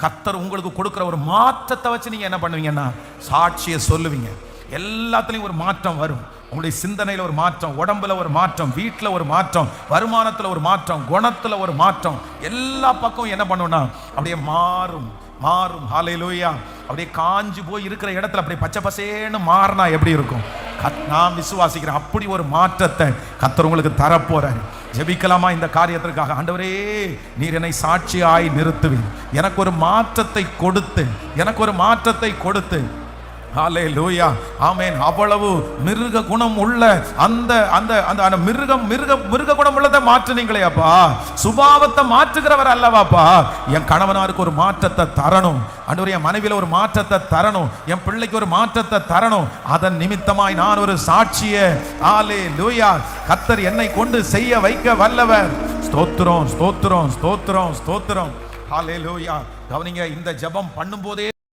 கர்த்தர் உங்களுக்கு கொடுக்கிற ஒரு மாற்றத்தை வச்சு நீங்க என்ன பண்ணுவீங்கன்னா சாட்சியை சொல்லுவீங்க. எல்லாத்துலயும் ஒரு மாற்றம் வரும். உங்களுடைய சிந்தனையில ஒரு மாற்றம், உடம்புல ஒரு மாற்றம், வீட்டில் ஒரு மாற்றம், வருமானத்துல ஒரு மாற்றம், குணத்துல ஒரு மாற்றம், எல்லா பக்கம் என்ன பண்ணுவோம்னா அப்படியே மாறும் மாறும். ஹல்லேலூயா. அப்படியே காஞ்சு போய் இருக்கிற இடத்துல அப்படியே பச்சை பசேன்னு மாறினா எப்படி இருக்கும்? நான் விசுவாசிக்கிறேன் அப்படி ஒரு மாற்றத்தை கர்த்தர் உங்களுக்கு தரப்போறாரு. ஜெபிக்கலாமா இந்த காரியத்திற்காக? ஆண்டவரே, நீர் என்னை சாட்சியாய் நிறுத்துவீர், எனக்கு ஒரு மாற்றத்தை கொடுத்து, எனக்கு ஒரு மாற்றத்தை கொடுத்து. ஹல்லேலூயா, ஆமென். அவ்வளவு மிருக குணம் உள்ள அந்த அந்த அந்த மிருக குணம் உள்ளதை மாற்றுனீங்களே அப்பா, சுபாவத்தை மாற்றுகிறவர் அல்லவாப்பா. என் கணவனாருக்கு ஒரு மாற்றத்தை தரணும் ஆண்டவரே, என் மனைவியில ஒரு மாற்றத்தை தரணும், என் பிள்ளைக்கு ஒரு மாற்றத்தை தரணும். அதன் நிமித்தமாய் நான் ஒரு சாட்சியே. ஹல்லேலூயா. கர்த்தர் என்னை கொண்டு செய்ய வைக்க வல்லவர். ஸ்தோத்திரம் ஸ்தோத்திரம் ஸ்தோத்திரம் ஸ்தோத்திரம். ஹல்லேலூயா. கவனிங்க, இந்த ஜெபம் பண்ணும்போதே